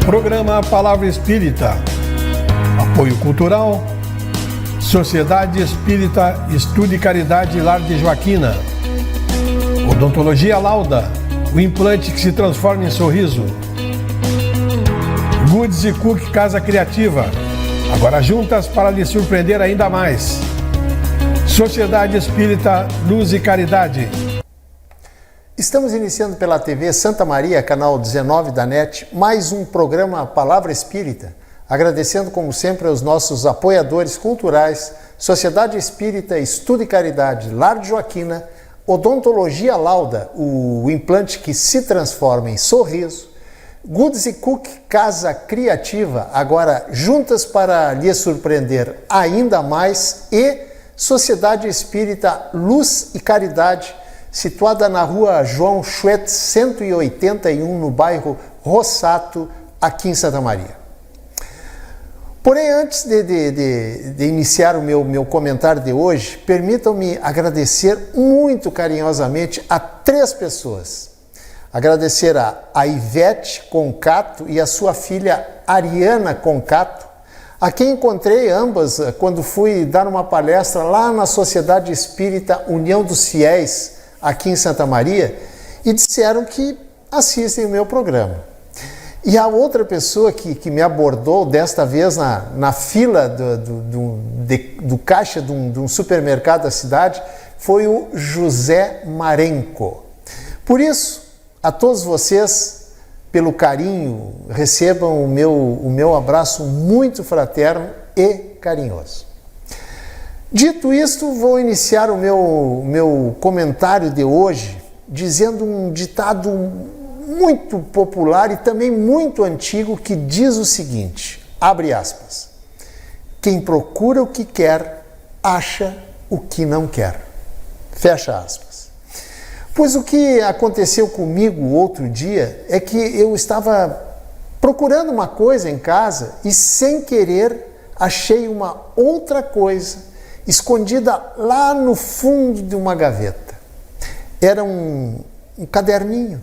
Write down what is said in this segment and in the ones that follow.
Programa Palavra Espírita. Apoio Cultural. Sociedade Espírita Estudo e Caridade Lar de Joaquina. Odontologia Lauda. O implante que se transforma em sorriso. Goods e Cook Casa Criativa. Agora juntas para lhe surpreender ainda mais. Sociedade Espírita Luz e Caridade. Estamos iniciando pela TV Santa Maria, canal 19 da NET, mais um programa Palavra Espírita, agradecendo como sempre aos nossos apoiadores culturais, Sociedade Espírita Estudo e Caridade Lar de Joaquina, Odontologia Lauda, o implante que se transforma em sorriso, Goods e Cook Casa Criativa, agora juntas para lhe surpreender ainda mais, e Sociedade Espírita Luz e Caridade, situada na rua João Schwetz, 181, no bairro Rossato, aqui em Santa Maria. Porém, antes de iniciar o meu comentário de hoje, permitam-me agradecer muito carinhosamente a 3 pessoas. Agradecer a Ivete Concato e a sua filha Ariana Concato, a quem encontrei ambas quando fui dar uma palestra lá na Sociedade Espírita União dos Fiéis, aqui em Santa Maria, e disseram que assistem o meu programa. E a outra pessoa que me abordou, desta vez na fila do caixa de um supermercado da cidade, foi o José Marenco. Por isso, a todos vocês, pelo carinho, recebam o meu abraço muito fraterno e carinhoso. Dito isto, vou iniciar o meu comentário de hoje dizendo um ditado muito popular e também muito antigo que diz o seguinte, abre aspas, quem procura o que quer, acha o que não quer, fecha aspas. Pois o que aconteceu comigo outro dia é que eu estava procurando uma coisa em casa e sem querer achei uma outra coisa escondida lá no fundo de uma gaveta. Era um caderninho,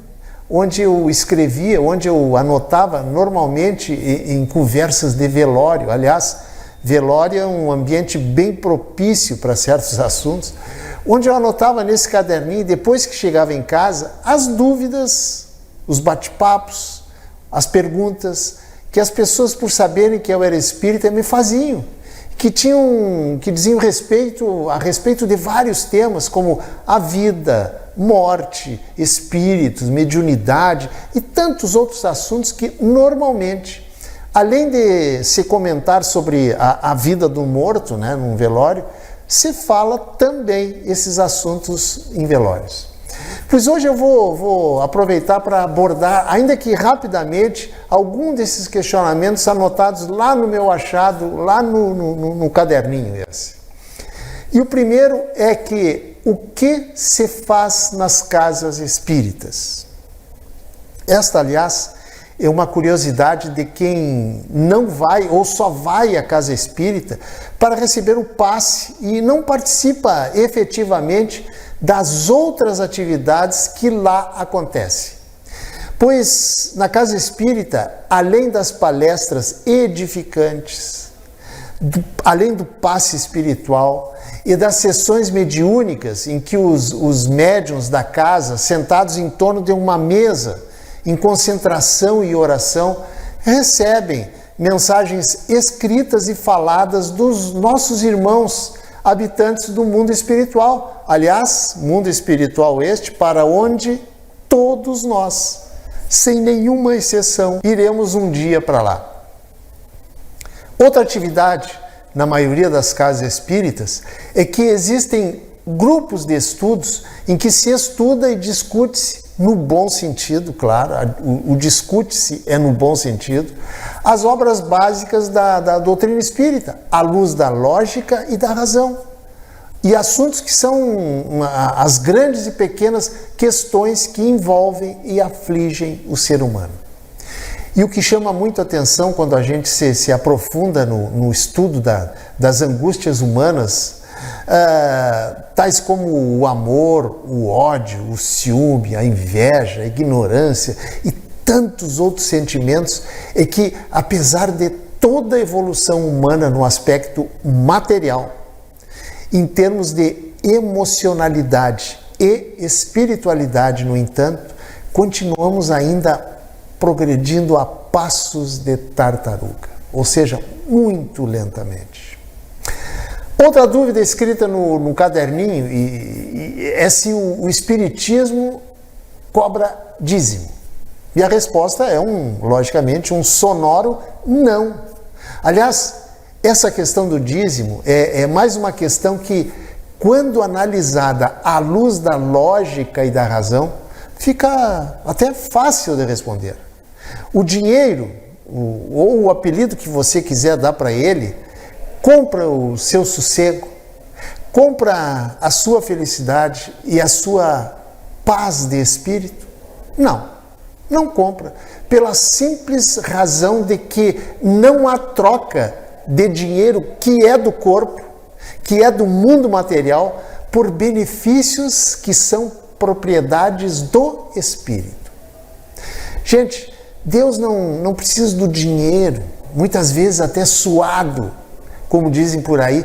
onde eu escrevia, onde eu anotava normalmente em conversas de velório. Aliás, velório é um ambiente bem propício para certos assuntos, onde eu anotava nesse caderninho, depois que chegava em casa, as dúvidas, os bate-papos, as perguntas que as pessoas, por saberem que eu era espírita, me faziam. Que diziam a respeito de vários temas, como a vida, morte, espíritos, mediunidade e tantos outros assuntos que normalmente, além de se comentar sobre a vida do morto, né, num velório, se fala também esses assuntos em velórios. Pois hoje eu vou aproveitar para abordar, ainda que rapidamente, algum desses questionamentos anotados lá no meu achado, lá no caderninho esse. E o primeiro é que o que se faz nas casas espíritas? Esta, aliás, é uma curiosidade de quem não vai ou só vai à casa espírita para receber o passe e não participa efetivamente das outras atividades que lá acontecem. Pois na casa espírita, além das palestras edificantes, além do passe espiritual e das sessões mediúnicas em que os médiuns da casa, sentados em torno de uma mesa, em concentração e oração, recebem mensagens escritas e faladas dos nossos irmãos habitantes do mundo espiritual. Aliás, mundo espiritual este para onde todos nós, sem nenhuma exceção, iremos um dia para lá. Outra atividade, na maioria das casas espíritas, é que existem grupos de estudos em que se estuda e discute-se, no bom sentido, claro, o discute-se é no bom sentido, as obras básicas da doutrina espírita, à luz da lógica e da razão. E assuntos que são as grandes e pequenas questões que envolvem e afligem o ser humano. E o que chama muito a atenção quando a gente se aprofunda no estudo das angústias humanas, tais como o amor, o ódio, o ciúme, a inveja, a ignorância e tantos outros sentimentos, é que, apesar de toda a evolução humana no aspecto material, em termos de emocionalidade e espiritualidade, no entanto, continuamos ainda progredindo a passos de tartaruga, ou seja, muito lentamente. Outra dúvida escrita no caderninho é se o Espiritismo cobra dízimo. E a resposta é, logicamente, um sonoro não. Aliás, essa questão do dízimo é mais uma questão que, quando analisada à luz da lógica e da razão, fica até fácil de responder. O dinheiro, ou o apelido que você quiser dar para ele, compra o seu sossego, compra a sua felicidade e a sua paz de espírito? Não compra, pela simples razão de que não há troca de dinheiro que é do corpo, que é do mundo material, por benefícios que são propriedades do espírito. Gente, Deus não precisa do dinheiro, muitas vezes até suado, como dizem por aí,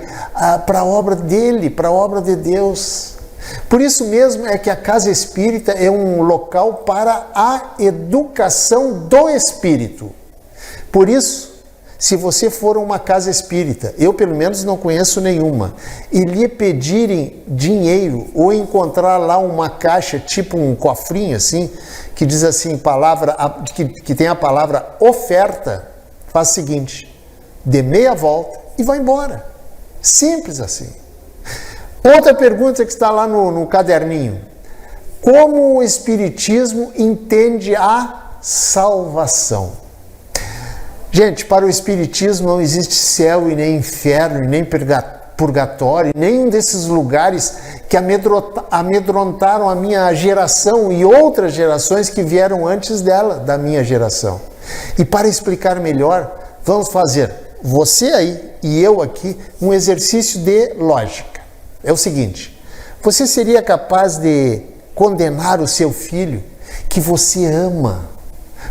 para a obra dele, para a obra de Deus. Por isso mesmo é que a casa espírita é um local para a educação do espírito. Por isso, se você for a uma casa espírita, eu pelo menos não conheço nenhuma, e lhe pedirem dinheiro ou encontrar lá uma caixa, tipo um cofrinho assim, que diz assim, que tem a palavra oferta, faz o seguinte: dê meia volta e vai embora. Simples assim. Outra pergunta que está lá no caderninho: como o Espiritismo entende a salvação? Gente, para o Espiritismo não existe céu e nem inferno, e nem purgatório, nenhum desses lugares que amedrontaram a minha geração e outras gerações que vieram antes dela, da minha geração. E para explicar melhor, vamos fazer, você aí e eu aqui, um exercício de lógica. É o seguinte: você seria capaz de condenar o seu filho, que você ama,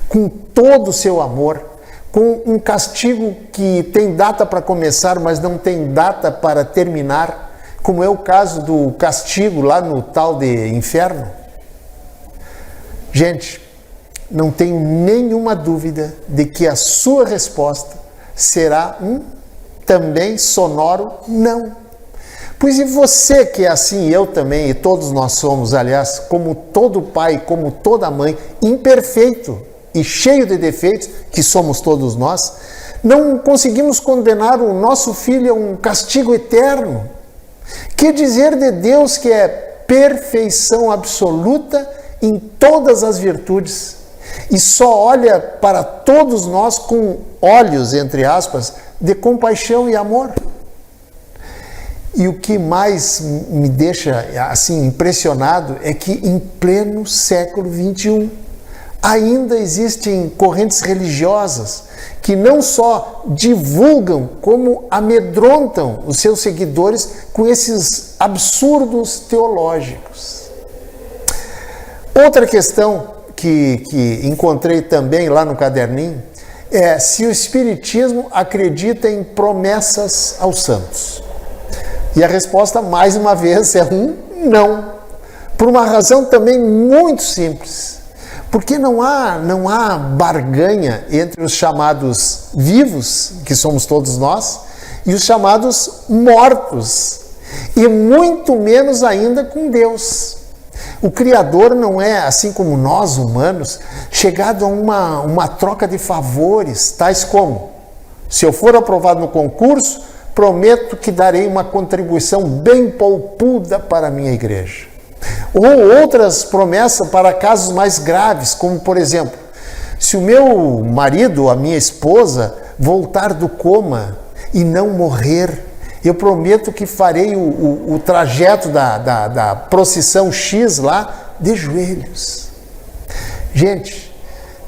com todo o seu amor, com um castigo que tem data para começar, mas não tem data para terminar, como é o caso do castigo lá no tal de inferno? Gente, não tenho nenhuma dúvida de que a sua resposta será também sonoro não. Pois e você que é assim, eu também, e todos nós somos, aliás, como todo pai, como toda mãe, imperfeito e cheio de defeitos, que somos todos nós, não conseguimos condenar o nosso filho a um castigo eterno. Que dizer de Deus, que é perfeição absoluta em todas as virtudes, e só olha para todos nós com olhos, entre aspas, de compaixão e amor? E o que mais me deixa assim impressionado é que em pleno século XXI ainda existem correntes religiosas que não só divulgam, como amedrontam os seus seguidores com esses absurdos teológicos. Outra questão que encontrei também lá no caderninho é se o Espiritismo acredita em promessas aos santos. E a resposta, mais uma vez, é não. Por uma razão também muito simples. Porque não há barganha entre os chamados vivos, que somos todos nós, e os chamados mortos. E muito menos ainda com Deus. O Criador não é, assim como nós humanos, chegado a uma troca de favores, tais como: se eu for aprovado no concurso, prometo que darei uma contribuição bem poupuda para a minha igreja. Ou outras promessas para casos mais graves, como por exemplo: se o meu marido ou a minha esposa voltar do coma e não morrer, eu prometo que farei o trajeto da procissão X lá de joelhos. Gente,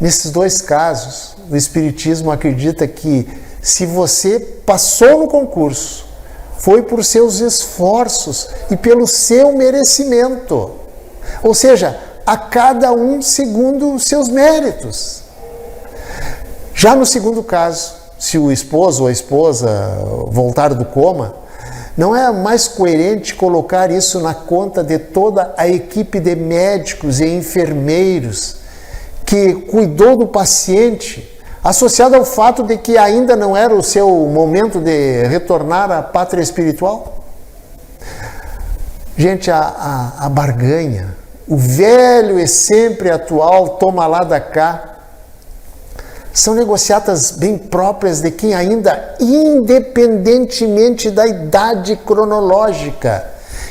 nesses dois casos, o Espiritismo acredita que se você passou no concurso, foi por seus esforços e pelo seu merecimento. Ou seja, a cada um segundo os seus méritos. Já no segundo caso, se o esposo ou a esposa voltar do coma, não é mais coerente colocar isso na conta de toda a equipe de médicos e enfermeiros que cuidou do paciente, associado ao fato de que ainda não era o seu momento de retornar à pátria espiritual? Gente, a barganha, o velho e sempre atual toma lá da cá, são negociatas bem próprias de quem ainda, independentemente da idade cronológica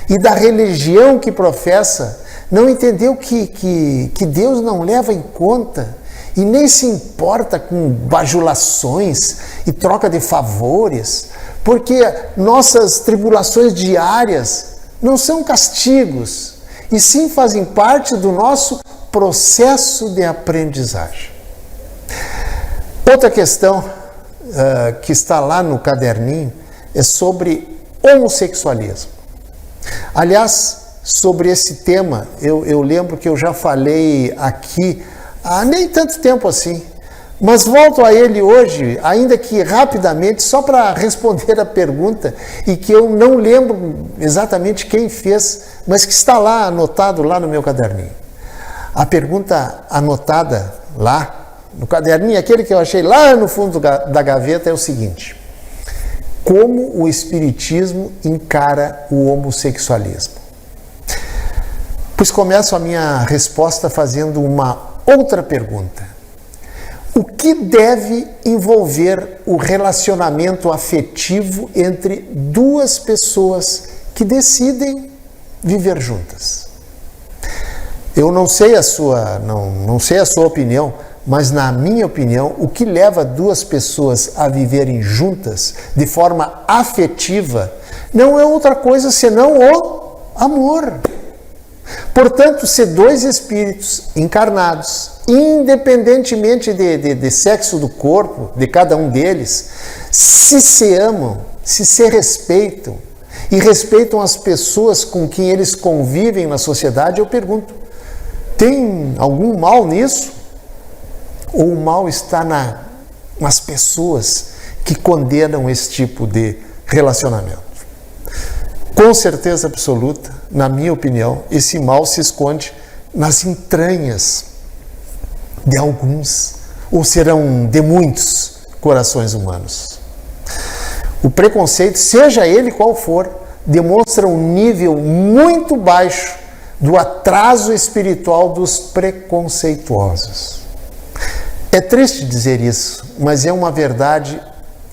e da religião que professa, não entendeu que Deus não leva em conta e nem se importa com bajulações e troca de favores, porque nossas tribulações diárias não são castigos, e sim fazem parte do nosso processo de aprendizagem. Outra questão que está lá no caderninho é sobre homossexualismo. Aliás, sobre esse tema, eu lembro que eu já falei aqui há nem tanto tempo assim, mas volto a ele hoje, ainda que rapidamente, só para responder a pergunta, e que eu não lembro exatamente quem fez, mas que está lá anotado lá no meu caderninho. A pergunta anotada lá no caderninho, aquele que eu achei lá no fundo da gaveta, é o seguinte: como o Espiritismo encara o homossexualismo? Pois começo a minha resposta fazendo uma outra pergunta. O que deve envolver o relacionamento afetivo entre duas pessoas que decidem viver juntas? Eu não sei a sua opinião, mas na minha opinião, o que leva duas pessoas a viverem juntas de forma afetiva não é outra coisa senão o amor. Portanto, se dois espíritos encarnados, independentemente de sexo do corpo, de cada um deles, se amam, se respeitam e respeitam as pessoas com quem eles convivem na sociedade, eu pergunto, tem algum mal nisso? Ou o mal está nas pessoas que condenam esse tipo de relacionamento? Com certeza absoluta, na minha opinião, esse mal se esconde nas entranhas de alguns, ou serão de muitos, corações humanos. O preconceito, seja ele qual for, demonstra um nível muito baixo do atraso espiritual dos preconceituosos. É triste dizer isso, mas é uma verdade,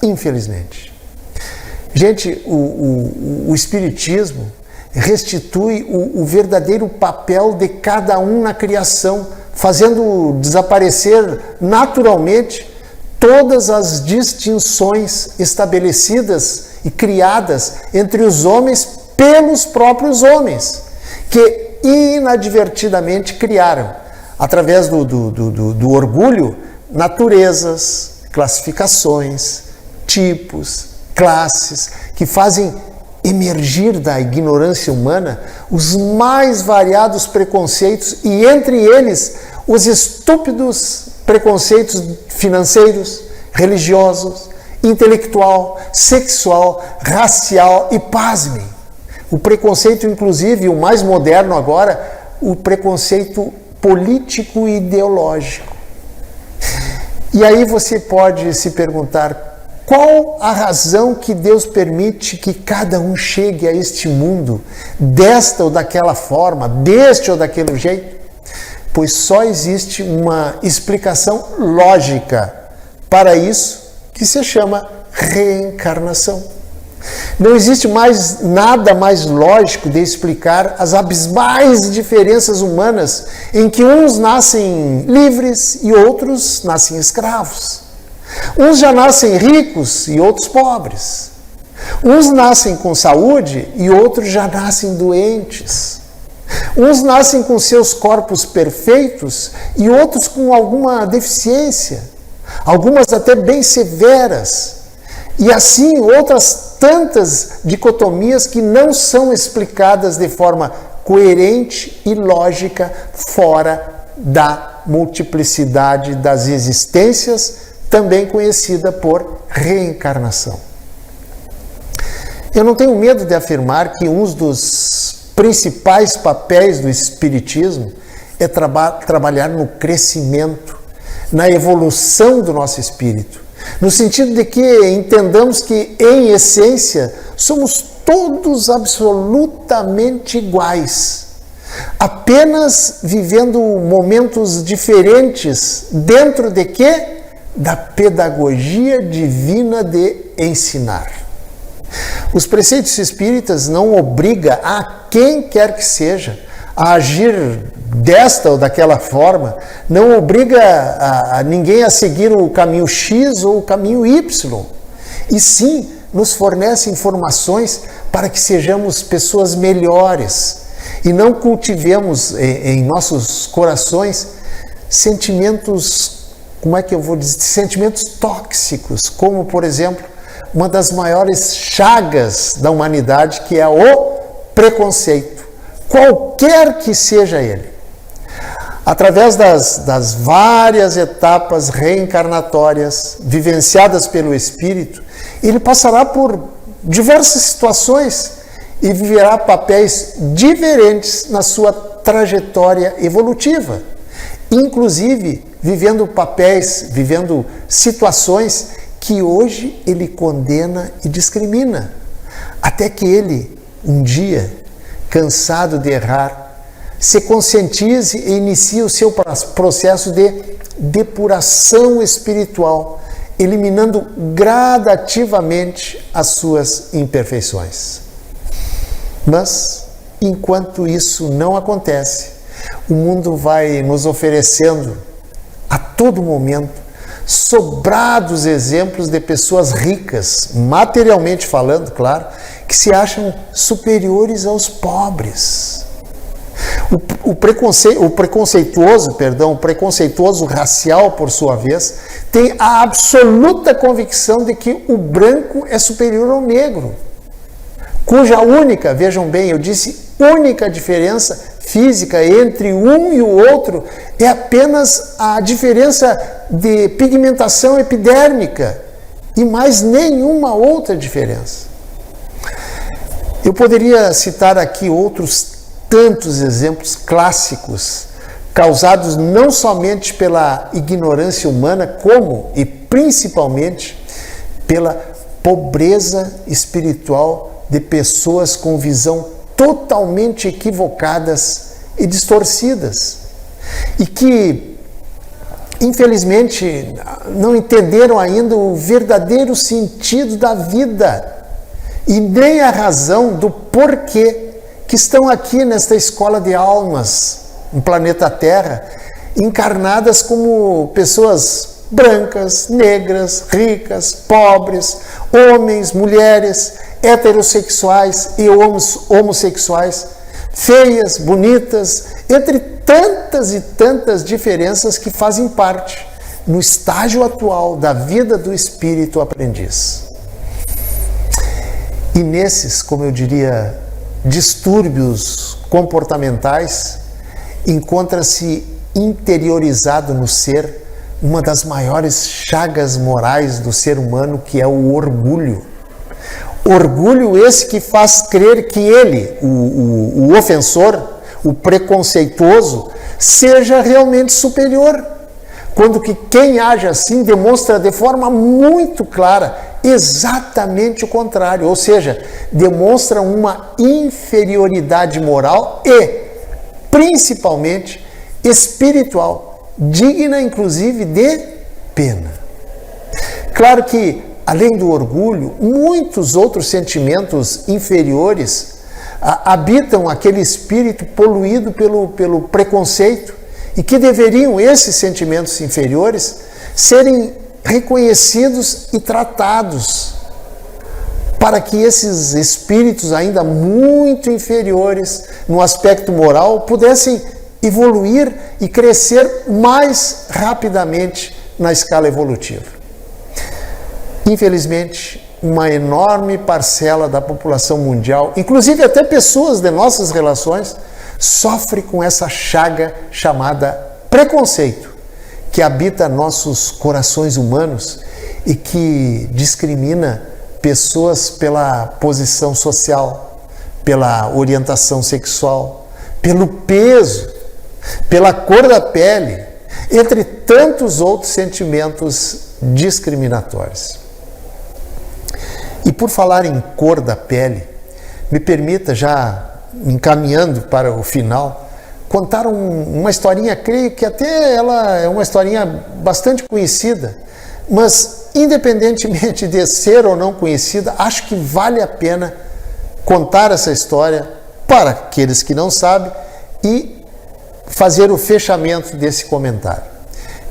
infelizmente. Gente, o Espiritismo restitui o verdadeiro papel de cada um na criação, fazendo desaparecer naturalmente todas as distinções estabelecidas e criadas entre os homens pelos próprios homens, que inadvertidamente criaram, através do orgulho, naturezas, classificações, tipos, classes, que fazem emergir da ignorância humana os mais variados preconceitos, e entre eles os estúpidos preconceitos financeiros, religiosos, intelectual, sexual, racial e, pasmem, o preconceito, inclusive, o mais moderno agora, o preconceito político e ideológico. E aí você pode se perguntar, qual a razão que Deus permite que cada um chegue a este mundo desta ou daquela forma, deste ou daquele jeito? Pois só existe uma explicação lógica para isso, que se chama reencarnação. Não existe mais nada mais lógico de explicar as abismais diferenças humanas em que uns nascem livres e outros nascem escravos. Uns já nascem ricos e outros pobres. Uns nascem com saúde e outros já nascem doentes. Uns nascem com seus corpos perfeitos e outros com alguma deficiência, algumas até bem severas. E assim outras tantas dicotomias que não são explicadas de forma coerente e lógica fora da multiplicidade das existências, também conhecida por reencarnação. Eu não tenho medo de afirmar que um dos principais papéis do Espiritismo é trabalhar no crescimento, na evolução do nosso espírito, no sentido de que entendamos que, em essência, somos todos absolutamente iguais, apenas vivendo momentos diferentes dentro de quê? Da pedagogia divina de ensinar. Os preceitos espíritas não obrigam a quem quer que seja a agir desta ou daquela forma, não obriga a ninguém a seguir o caminho X ou o caminho Y, e sim nos fornece informações para que sejamos pessoas melhores e não cultivemos em nossos corações sentimentos, como é que eu vou dizer, sentimentos tóxicos, como, por exemplo, uma das maiores chagas da humanidade, que é o preconceito, qualquer que seja ele. Através das várias etapas reencarnatórias vivenciadas pelo espírito, ele passará por diversas situações e viverá papéis diferentes na sua trajetória evolutiva, inclusive vivendo situações que hoje ele condena e discrimina, até que ele, um dia, cansado de errar, se conscientize e inicie o seu processo de depuração espiritual, eliminando gradativamente as suas imperfeições. Mas, enquanto isso não acontece, o mundo vai nos oferecendo, a todo momento, sobrados exemplos de pessoas ricas, materialmente falando, claro, que se acham superiores aos pobres. O preconceituoso racial, por sua vez, tem a absoluta convicção de que o branco é superior ao negro, cuja única, vejam bem, eu disse única diferença física entre um e o outro é apenas a diferença de pigmentação epidérmica e mais nenhuma outra diferença. Eu poderia citar aqui outros tantos exemplos clássicos, causados não somente pela ignorância humana, como e principalmente pela pobreza espiritual de pessoas com visão totalmente equivocadas e distorcidas, e que, infelizmente, não entenderam ainda o verdadeiro sentido da vida e nem a razão do porquê que estão aqui nesta escola de almas, no planeta Terra, encarnadas como pessoas brancas, negras, ricas, pobres, homens, mulheres, heterossexuais e homossexuais, feias, bonitas, entre tantas e tantas diferenças que fazem parte no estágio atual da vida do espírito aprendiz. E nesses, como eu diria, distúrbios comportamentais, encontra-se interiorizado no ser uma das maiores chagas morais do ser humano, que é o orgulho. Orgulho esse que faz crer que ele, o ofensor, o preconceituoso, seja realmente superior, quando que quem age assim demonstra de forma muito clara exatamente o contrário, ou seja, demonstra uma inferioridade moral e, principalmente, espiritual, digna inclusive de pena. Claro que, além do orgulho, muitos outros sentimentos inferiores habitam aquele espírito poluído pelo preconceito, e que deveriam, esses sentimentos inferiores, serem reconhecidos e tratados, para que esses espíritos ainda muito inferiores no aspecto moral pudessem evoluir e crescer mais rapidamente na escala evolutiva. Infelizmente, uma enorme parcela da população mundial, inclusive até pessoas de nossas relações, sofre com essa chaga chamada preconceito, que habita nossos corações humanos e que discrimina pessoas pela posição social, pela orientação sexual, pelo peso, pela cor da pele, entre tantos outros sentimentos discriminatórios. E por falar em cor da pele, me permita, já encaminhando para o final, contar uma historinha, creio que até ela é uma historinha bastante conhecida, mas independentemente de ser ou não conhecida, acho que vale a pena contar essa história para aqueles que não sabem e fazer o fechamento desse comentário.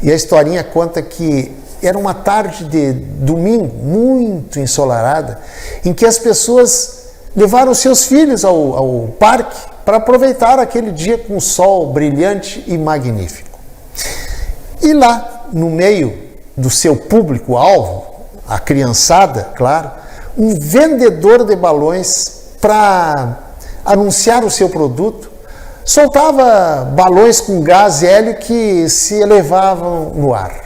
E a historinha conta que era uma tarde de domingo muito ensolarada, em que as pessoas levaram seus filhos ao parque para aproveitar aquele dia com o sol brilhante e magnífico. E lá, no meio do seu público-alvo, a criançada, claro, um vendedor de balões, para anunciar o seu produto, soltava balões com gás hélio que se elevavam no ar.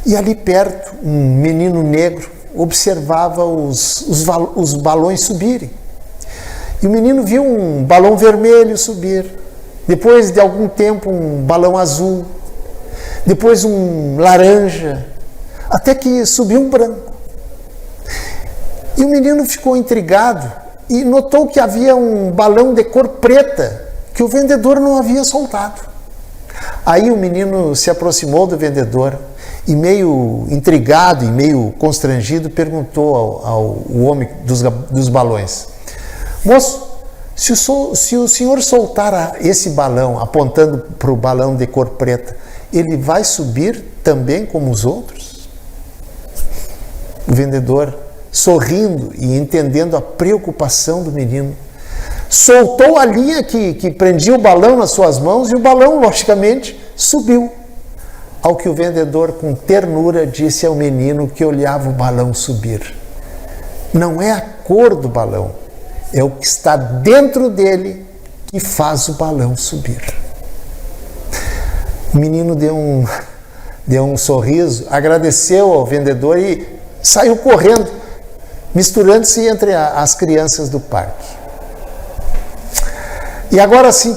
E ali perto, um menino negro observava os balões subirem. E o menino viu um balão vermelho subir, depois de algum tempo um balão azul, depois um laranja, até que subiu um branco. E o menino ficou intrigado e notou que havia um balão de cor preta que o vendedor não havia soltado. Aí o menino se aproximou do vendedor e, meio intrigado e meio constrangido, perguntou ao homem dos balões: moço, se o senhor soltar esse balão, apontando para o balão de cor preta, ele vai subir também como os outros? O vendedor, sorrindo e entendendo a preocupação do menino, soltou a linha que prendia o balão nas suas mãos e o balão, logicamente, subiu. Ao que o vendedor, com ternura, disse ao menino que olhava o balão subir: não é a cor do balão, é o que está dentro dele que faz o balão subir. O menino deu um sorriso, agradeceu ao vendedor e saiu correndo, misturando-se entre as crianças do parque. E agora sim,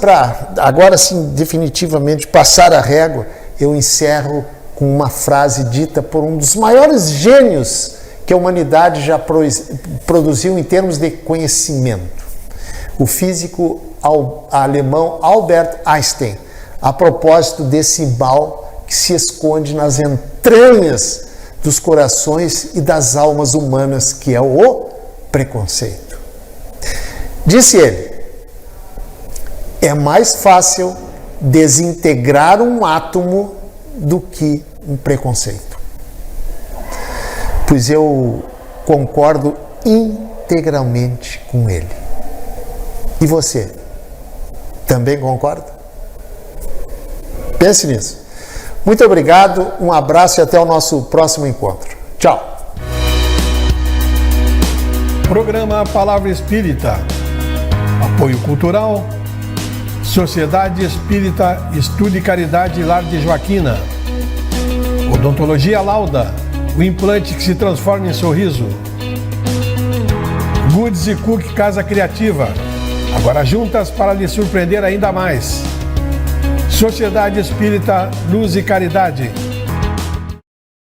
definitivamente passar a régua, eu encerro com uma frase dita por um dos maiores gênios que a humanidade já produziu em termos de conhecimento, o físico alemão Albert Einstein, a propósito desse mal que se esconde nas entranhas dos corações e das almas humanas, que é o preconceito. Disse ele: é mais fácil desintegrar um átomo do que um preconceito. Pois eu concordo integralmente com ele. E você? Também concorda? Pense nisso. Muito obrigado, um abraço e até o nosso próximo encontro. Tchau! Programa Palavra Espírita. Apoio Cultural, Sociedade Espírita Estudo e Caridade Lar de Joaquina. Odontologia Lauda, o implante que se transforma em sorriso. Goods e Cook Casa Criativa, agora juntas para lhe surpreender ainda mais. Sociedade Espírita Luz e Caridade.